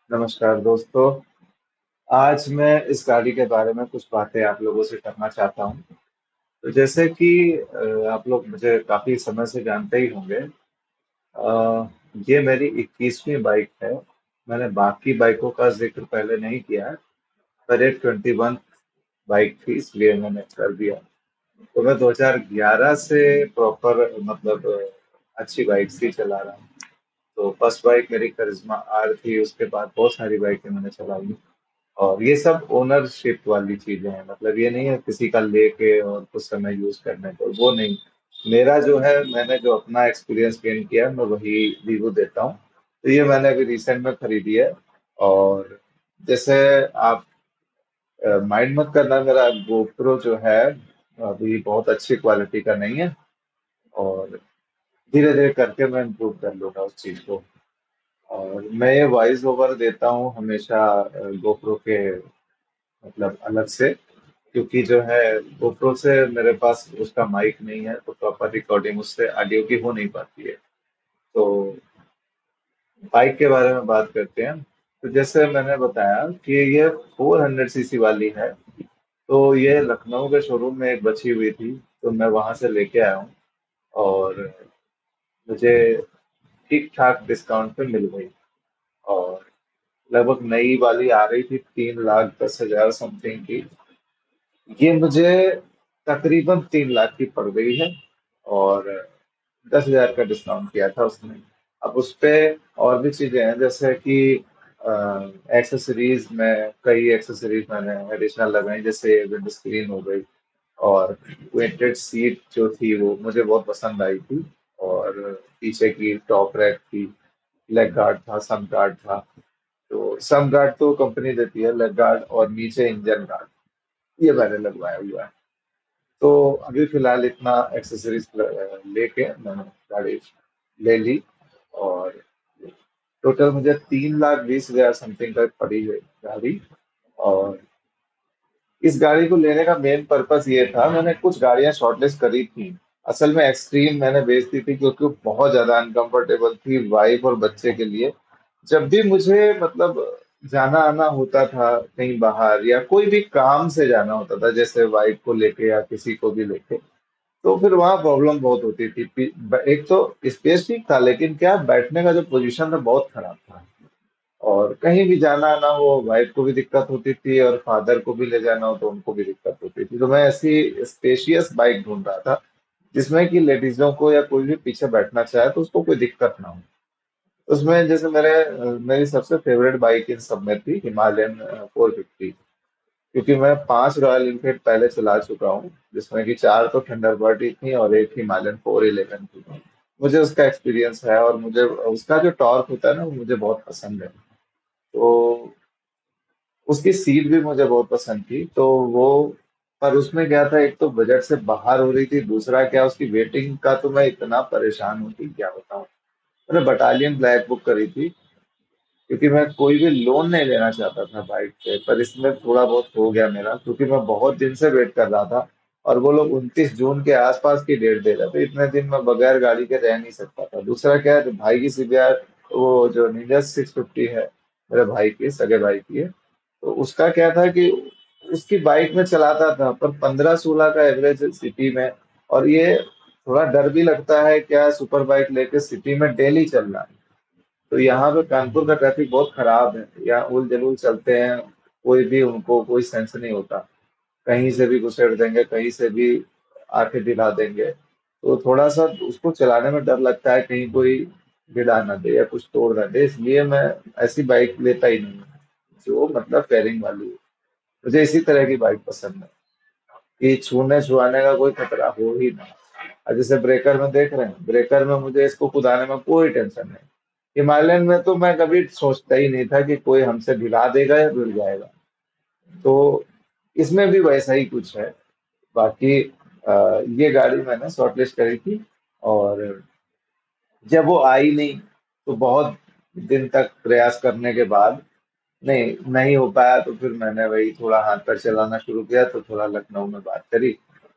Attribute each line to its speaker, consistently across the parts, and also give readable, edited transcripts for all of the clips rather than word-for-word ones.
Speaker 1: नमस्कार दोस्तों। आज मैं इस गाड़ी के बारे में कुछ बातें आप लोगों से करना चाहता हूँ। तो जैसे कि आप लोग मुझे काफी समय से जानते ही होंगे। अ, ये मेरी 21वीं बाइक है। मैंने बाकी बाइकों का जिक्र पहले नहीं किया है, पर एक 21 बाइक थी इसलिए मैंने कर दिया। तो मैं 2011 से प्रॉपर मतलब अच्छी बाइक ही चला रहा हूँ। तो फर्स्ट बाइक मेरी करिश्मा आर थी, उसके बाद बहुत सारी बाइकें मैंने चलाई। और ये सब ओनरशिप वाली चीजें हैं, मतलब ये नहीं है किसी का लेके और कुछ समय यूज करने को, वो नहीं। मेरा जो है, मैंने जो अपना एक्सपीरियंस गेन किया मैं वही रिव्यू देता हूँ। तो ये मैंने अभी रिसेंट में खरीदी है। और जैसे आप माइंड मत करना, मेरा गोप्रो जो है अभी बहुत अच्छी क्वालिटी का नहीं है। और धीरे धीरे करके मैं इम्प्रूव कर लूंगा उस चीज को। और मैं ये वॉइस ओवर देता हूँ हमेशा गोप्रो के मतलब अलग से, क्योंकि जो है GoPro से मेरे पास उसका माइक नहीं है, तो प्रॉपर रिकॉर्डिंग उससे ऑडियो की हो नहीं पाती है। तो बाइक के बारे में बात करते हैं। तो जैसे मैंने बताया कि ये 400 सीसी वाली है। तो ये लखनऊ के शोरूम में एक बची हुई थी, तो मैं वहां से लेके आया हूँ। और मुझे ठीक ठाक डिस्काउंट पे मिल गई। और लगभग नई वाली आ रही थी 3,10,000 समथिंग की। ये मुझे तकरीबन 3 लाख की पड़ गई है। और 10,000 का डिस्काउंट किया था उसने। अब उस पे और भी चीजें हैं, जैसे कि एक्सेसरीज में कई एक्सेसरीज मैंने एडिशनल लगाई, जैसे विंड स्क्रीन हो गई। और वेंटेड सीट जो थी वो मुझे बहुत पसंद आई थी। और पीछे की टॉप रैक थी। लेग गार्ड था, सम गार्ड था। तो सम गार्ड तो कंपनी देती है, लेग गार्ड और नीचे इंजन गार्ड ये मैंने लगवाया हुआ है। तो अभी फिलहाल इतना एक्सेसरीज लेके मैंने गाड़ी ले ली। और टोटल मुझे 3,20,000 समथिंग का पड़ी है गाड़ी। और इस गाड़ी को लेने का मेन पर्पस ये था, मैंने कुछ गाड़ियां शॉर्टलिस्ट करी थी। असल में एक्सट्रीम मैंने बेच दी थी क्योंकि वो बहुत ज्यादा अनकंफर्टेबल थी वाइफ और बच्चे के लिए। जब भी मुझे मतलब जाना आना होता था कहीं बाहर, या कोई भी काम से जाना होता था, जैसे वाइफ को लेके या किसी को भी लेके, तो फिर वहां प्रॉब्लम बहुत होती थी। एक तो स्पेस ठीक था, लेकिन क्या बैठने का जो पोजीशन था बहुत खराब था। और कहीं भी जाना आना हो, वाइफ को भी दिक्कत होती थी, और फादर को भी ले जाना हो तो उनको भी दिक्कत होती थी। तो मैं ऐसी स्पेशियस बाइक ढूंढ रहा था जिसमें कि लेडीजों को या कोई भी पीछे बैठना चाहे तो उसको कोई दिक्कत ना हो। उसमें जैसे मेरी सबसे फेवरेट बाइक इन सब में थी हिमालयन 450। क्योंकि मैं 5 रॉयल एनफील्ड पहले चला चुका हूँ, जिसमें कि 4 तो थंडरबर्ड ही थी और एक हिमालयन 411 थी। मुझे उसका एक्सपीरियंस है, और मुझे उसका जो टॉर्क होता है ना वो मुझे बहुत पसंद है। तो उसकी सीट भी मुझे बहुत पसंद थी। तो वो, पर उसमें क्या था, एक तो बजट से बाहर हो रही थी, दूसरा क्या उसकी वेटिंग का तो मैं इतना परेशान हूँ कि क्या बताऊँ। मैंने बटालियन ब्लैक बुक करी थी, क्योंकि मैं कोई भी लोन नहीं लेना चाहता था बाइक पे। पर इसमें थोड़ा बहुत हो गया मेरा, क्योंकि मैं बहुत दिन से वेट कर रहा था। और वो लोग 29 जून के आसपास की डेट दे रहे थे। इतने दिन मैं बगैर गाड़ी के रह नहीं सकता था। दूसरा क्या है, भाई की सीबीआर, वो जो निंजा 650 है, मेरे भाई की, सगे भाई की है। तो उसका क्या था कि उसकी बाइक में चलाता था, पर 15-16 का एवरेज सिटी में। और ये थोड़ा डर भी लगता है, क्या सुपर बाइक लेके सिटी में डेली चलना है। तो यहाँ पे कानपुर का ट्रैफिक बहुत खराब है, यहाँ उल जलूल चलते हैं। कोई भी, उनको कोई सेंस नहीं होता। कहीं से भी घुसेड़ देंगे, कहीं से भी आके दिला देंगे। तो थोड़ा सा उसको चलाने में डर लगता है, कहीं कोई गिरा ना दे या कुछ तोड़ ना दे, इसलिए मैं ऐसी बाइक लेता ही नहीं हूँ, जो मतलब फेयरिंग वाली है। मुझे इसी तरह की बाइक पसंद है कि छूने छुआने का कोई खतरा हो ही ना। और जैसे ब्रेकर में देख रहे हैं, ब्रेकर में मुझे इसको कुदाने में कोई टेंशन नहीं। हिमालयन में तो मैं कभी सोचता ही नहीं था कि कोई हमसे भिड़ा देगा या भिड़ जाएगा। तो इसमें भी वैसा ही कुछ है। बाकी ये गाड़ी मैंने शॉर्टलिस्ट करी थी। और जब वो आई नहीं, तो बहुत दिन तक प्रयास करने के बाद नहीं नहीं हो पाया, तो फिर मैंने वही थोड़ा हाथ पैर चलाना शुरू किया, तो थोड़ा लखनऊ में बात करी।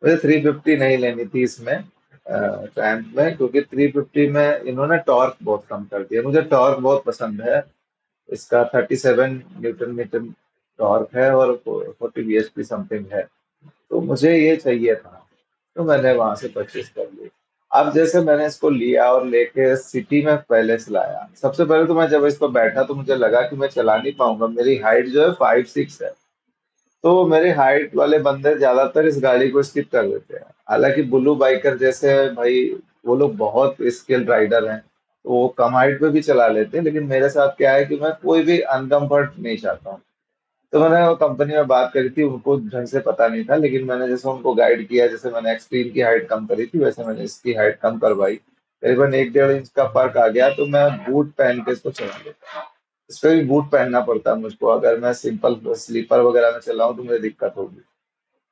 Speaker 1: मुझे 350 नहीं लेनी थी इसमें, ट्रायम्फ में, क्योंकि 350 में इन्होंने टॉर्क बहुत कम कर दिया। मुझे टॉर्क बहुत पसंद है। इसका 37 न्यूटन मीटर टॉर्क है और 40 bhp समथिंग है। तो मुझे ये चाहिए था, तो मैंने वहां से परचेज कर ली। अब जैसे मैंने इसको लिया और लेके सिटी में पहले चलाया, सबसे पहले तो मैं जब इस पर बैठा तो मुझे लगा कि मैं चला नहीं पाऊंगा, मेरी हाइट जो है 5'6" है। तो मेरे हाइट वाले बंदे ज्यादातर इस गाड़ी को स्किप कर देते हैं, हालांकि ब्लू बाइकर जैसे भाई वो लोग बहुत स्किल्ड राइडर हैं, तो वो कम हाइट पे भी चला लेते हैं। लेकिन मेरे साथ क्या है कि मैं कोई भी अनकंफर्ट नहीं चाहता हूँ। तो मैंने वो कंपनी में बात करी थी, उनको ढंग से पता नहीं था, लेकिन मैंने जैसे उनको गाइड किया, जैसे मैंने एक्सट्रीम की हाइट कम करी थी वैसे मैंने इसकी हाइट कम करवाई, करीबन 1-1.5 इंच का फर्क आ गया, तो मैं बूट पहन के इसको चला लेता हूँ। इस पे भी बूट पहनना पड़ता है मुझको, अगर मैं सिंपल स्लीपर वगैरह में चलाऊं तो मुझे दिक्कत होगी।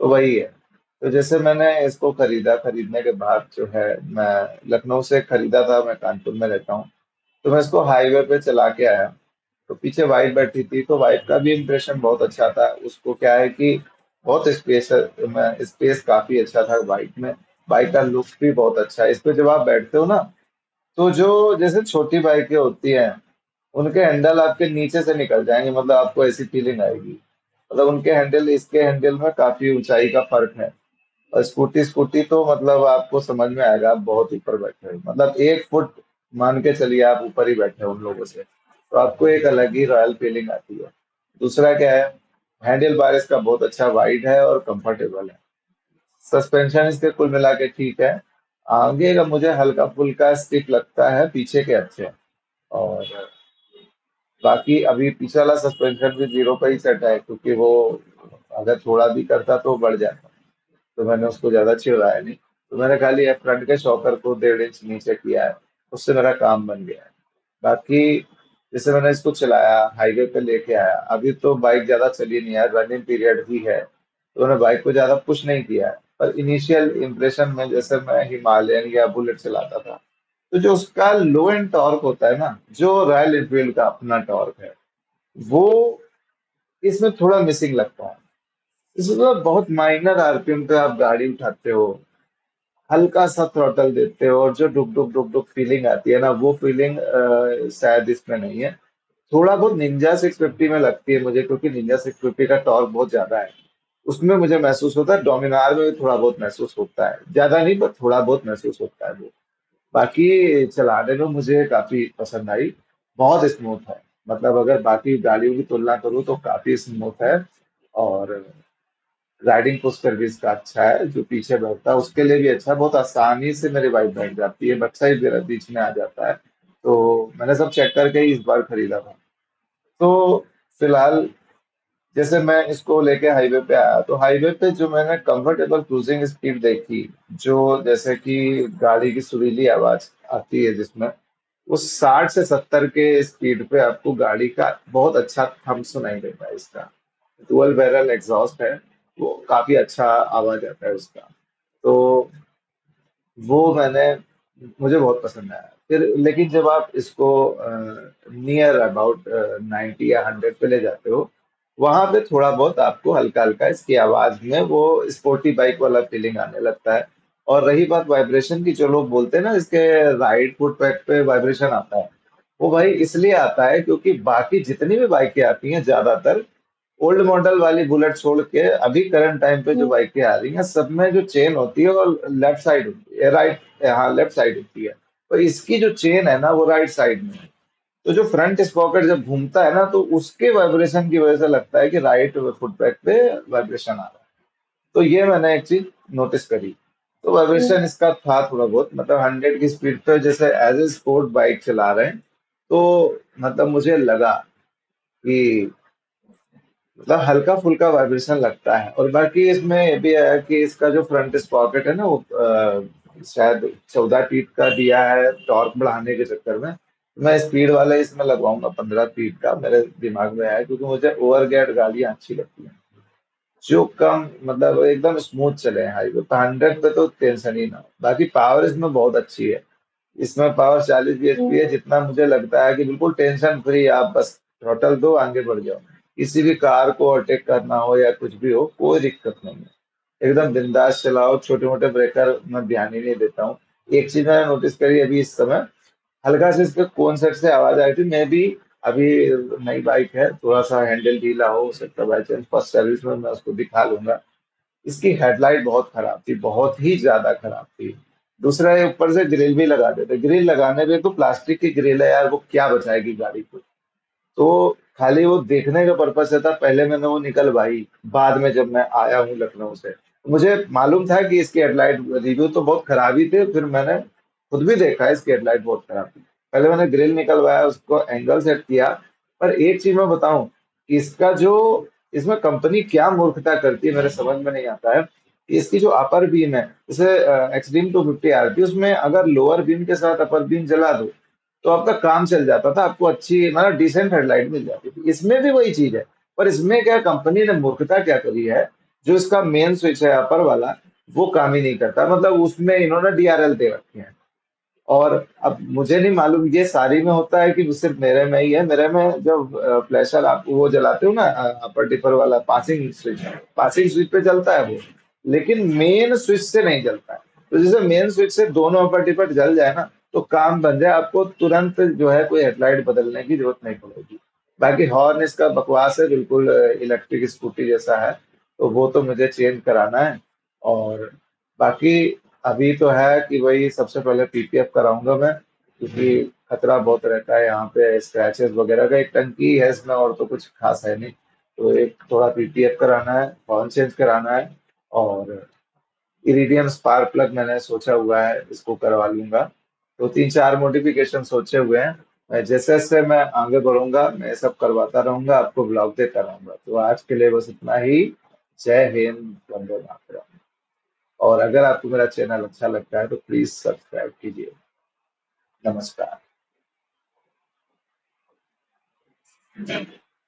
Speaker 1: तो वही है। तो जैसे मैंने इसको खरीदा, खरीदने के बाद जो है, मैं लखनऊ से खरीदा था, मैं कानपुर में रहता हूँ। तो मैं इसको हाईवे पे चला के आया, तो पीछे वाइफ बैठी थी, तो वाइफ का भी इम्प्रेशन बहुत अच्छा था। उसको क्या है कि बहुत स्पेस, स्पेस काफी अच्छा था बाइक में। बाइक का लुक भी बहुत अच्छा है। इस पे जब आप बैठते हो ना, तो जो जैसे छोटी बाइकें होती हैं, उनके हैंडल आपके नीचे से निकल जाएंगे, मतलब आपको ऐसी फीलिंग आएगी। मतलब उनके हैंडल इसके हैंडल में काफी ऊंचाई का फर्क है। और स्कूटी स्कूटी तो मतलब आपको समझ में आएगा, आप बहुत ऊपर बैठे हो, मतलब 1 फुट मान के चलिए आप ऊपर ही बैठे हो उन लोगों से, तो आपको एक अलग ही रॉयल फीलिंग आती है। दूसरा क्या है, हैंडल बार इसका बहुत अच्छा वाइड है और कंफर्टेबल है। सस्पेंशन इसके कुल मिला के ठीक है। आगे का मुझे हल्का फुल्का स्टिफ लगता है, पीछे के अच्छे हैं। और बाकी अभी पीछे वाला सस्पेंशन भी जीरो पे ही सेट है, क्योंकि वो अगर थोड़ा भी करता तो बढ़ जाता। तो मैंने उसको ज्यादा चिढ़ाया नहीं। तो मैंने खाली फ्रंट के शॉकर को 1.5 इंच नीचे किया है, उससे मेरा काम बन गया है। बाकी जैसे मैंने इसको चलाया, हाईवे पे लेके आया, अभी तो बाइक ज्यादा चली नहीं है, रनिंग पीरियड ही है, तो मैंने बाइक को ज्यादा पुश नहीं किया है। पर इनिशियल इंप्रेशन में जैसे मैं हिमालयन या बुलेट चलाता था, तो जो उसका लो एंड टॉर्क होता है ना, जो रॉयल एनफील्ड का अपना टॉर्क है, वो इसमें थोड़ा मिसिंग लगता है। इसमें बहुत माइनर आरपीएम पे आप गाड़ी उठाते हो, हल्का सा थ्रॉटल देते हो, और जो डुक डुक डुक डुक फीलिंग आती है ना, वो फीलिंग शायद इसमें नहीं है। थोड़ा बहुत निंजा 650 में लगती है मुझे, क्योंकि निंजा 650 का टॉर्क बहुत ज्यादा है। उसमें मुझे महसूस होता है, डोमिनार में भी थोड़ा बहुत महसूस होता है, ज्यादा नहीं पर थोड़ा बहुत महसूस होता है वो। बाकी चलाने में मुझे काफी पसंद आई, बहुत स्मूथ है। मतलब अगर बाकी गाड़ियों की तुलना करूँ तो काफी स्मूथ है। और राइडिंग पोस्चर भी इसका अच्छा है, जो पीछे बैठता है उसके लिए भी अच्छा है, बहुत आसानी से मेरी बाइक बैठ जाती है, बच्चा ही मेरा बीच में आ जाता है। तो मैंने सब चेक करके ही इस बार खरीदा था। तो फिलहाल जैसे मैं इसको लेके हाईवे पे आया, तो हाईवे पे जो मैंने कंफर्टेबल क्रूजिंग स्पीड देखी, जो जैसे कि गाड़ी की सुरीली आवाज आती है जिसमें, वो 60 से 70 के स्पीड पे आपको गाड़ी का बहुत अच्छा थंब सुनाई देता है इसका। डुअल बैरल एग्जॉस्ट है, वो काफी अच्छा आवाज आता है उसका। तो वो मैंने मुझे बहुत पसंद आया। फिर लेकिन जब आप इसको नियर अबाउट 90 या 100 पे ले जाते हो, वहां पे थोड़ा बहुत आपको हल्का हल्का इसकी आवाज में वो स्पोर्टी बाइक वाला फीलिंग आने लगता है। और रही बात वाइब्रेशन की, जो लोग बोलते हैं ना इसके राइट फुट पैड पे वाइब्रेशन आता है, वो भाई इसलिए आता है क्योंकि बाकी जितनी भी बाइकें आती हैं ज्यादातर, ओल्ड मॉडल वाली बुलेट छोड़ के अभी करंट टाइम पे जो बाइकें आ रही हैं, सब में जो चेन होती है वो लेफ्ट साइड होती है, राइट, हाँ लेफ्ट साइड होती है। तो इसकी जो चेन है ना वो राइट साइड में है। तो जो फ्रंट स्पॉकेट जब घूमता है ना, तो उसके वाइब्रेशन की वजह से लगता है कि राइट फुट पैड पे वाइब्रेशन आ रहा है। तो ये मैंने एक चीज नोटिस करी। तो वाइब्रेशन इसका था थोड़ा बहुत, मतलब 100 की स्पीड पे जैसे एज ए स्पोर्ट बाइक चला रहे हैं, तो मतलब मुझे लगा कि मतलब हल्का फुल्का वाइब्रेशन लगता है। और बाकी इसमें ये भी है कि इसका जो फ्रंट स्पॉकेट है ना, वो शायद 14 फीट का दिया है टॉर्क बढ़ाने के चक्कर में। मैं स्पीड वाला इसमें लगवाऊंगा 15 फीट का, मेरे दिमाग में आया, क्योंकि मुझे ओवर गेयर गाड़ियां अच्छी लगती हैं, जो कम मतलब एकदम स्मूथ चले हाईवे पे। 100 पे तो टेंशन ही ना हो। बाकी पावर इसमें बहुत अच्छी है। इसमें पावर 40 bhp है, जितना मुझे लगता है कि बिल्कुल टेंशन फ्री, आप बस थ्रॉटल दो आगे बढ़ जाओ। किसी भी कार को ओवरटेक करना हो या कुछ भी हो, कोई दिक्कत नहीं है, एकदम बिंदास चलाओ। छोटे मोटे ब्रेकर मैं ध्यान ही नहीं देता हूँ। एक चीज मैंने नोटिस करी अभी इस समय, हल्का से इसके कौन सेट से आवाज आई थी, मैं भी अभी नई बाइक है, थोड़ा सा हैंडल ढीला हो सकता है, बाई चांस फर्स्ट सर्विस में मैं उसको दिखा लूंगा। इसकी हेडलाइट बहुत खराब थी, बहुत ही ज्यादा खराब थी। दूसरा ये ऊपर से ग्रिल भी लगा देते, ग्रिल लगाने पे तो प्लास्टिक की ग्रिल है यार, वो क्या बचाएगी गाड़ी को। तो खाली वो देखने का पर्पज से था, पहले मैंने वो निकलवाई। बाद में जब मैं आया हूँ लखनऊ से, मुझे मालूम था कि इसकी हेडलाइट रिव्यू तो बहुत खराब ही थे, फिर मैंने खुद भी देखा इसकी हेडलाइट बहुत खराब थी। पहले मैंने ग्रिल निकलवाया, उसको एंगल सेट किया। पर एक चीज मैं बताऊं, इसका जो, इसमें कंपनी क्या मूर्खता करती है मेरे समझ में नहीं आता है। कि इसकी जो अपर बीम है, जैसे एक्सट्रीम 250 आर थी, उसमें अगर लोअर बीम के साथ अपर बीम जला दो तो आपका काम चल जाता था, आपको अच्छी मतलब डिसेंट हेडलाइट मिल जाती थी। इसमें भी वही चीज है। पर इसमें क्या कंपनी ने मूर्खता क्या करी है, जो इसका मेन स्विच है अपर वाला, वो काम ही नहीं करता, मतलब उसमें इन्होंने डीआरएल दे रखे हैं। और अब मुझे नहीं मालूम ये सारी में होता है कि सिर्फ मेरे में ही है। मेरे में जब फ्लैशर आप वो जलाते हो ना, अपर डिपर वाला पासिंग स्विच पे जलता है वो, लेकिन मेन स्विच से नहीं जलता है। तो जैसे मेन स्विच से दोनों अपर डिपर जल जाए ना, तो काम बन जाए, आपको तुरंत जो है कोई हेडलाइट बदलने की जरूरत नहीं पड़ेगी। बाकी हॉर्न इसका बकवास है बिल्कुल, इलेक्ट्रिक स्कूटी जैसा है। तो वो तो मुझे चेंज कराना है। और बाकी अभी तो है कि भाई सबसे पहले पीपीएफ कराऊंगा मैं, क्योंकि खतरा बहुत रहता है यहाँ पे स्क्रैचेस वगैरह का। एक टंकी है इसमें, और तो कुछ खास है नहीं। तो एक थोड़ा पीपीएफ कराना है, हॉर्न चेंज कराना है। और इरिडियम स्पार्क प्लग मैंने सोचा हुआ है, इसको करवा लूंगा। तो तीन चार मॉडिफिकेशन सोचे हुए हैं। मैं जैसे जैसे मैं आगे बढ़ूंगा, मैं ये सब करवाता रहूंगा, आपको ब्लॉग देता रहूंगा। तो आज के लिए बस इतना ही। जय हिंद, वंदे मातरम। और अगर आपको मेरा चैनल अच्छा लगता है तो प्लीज सब्सक्राइब कीजिए। नमस्कार।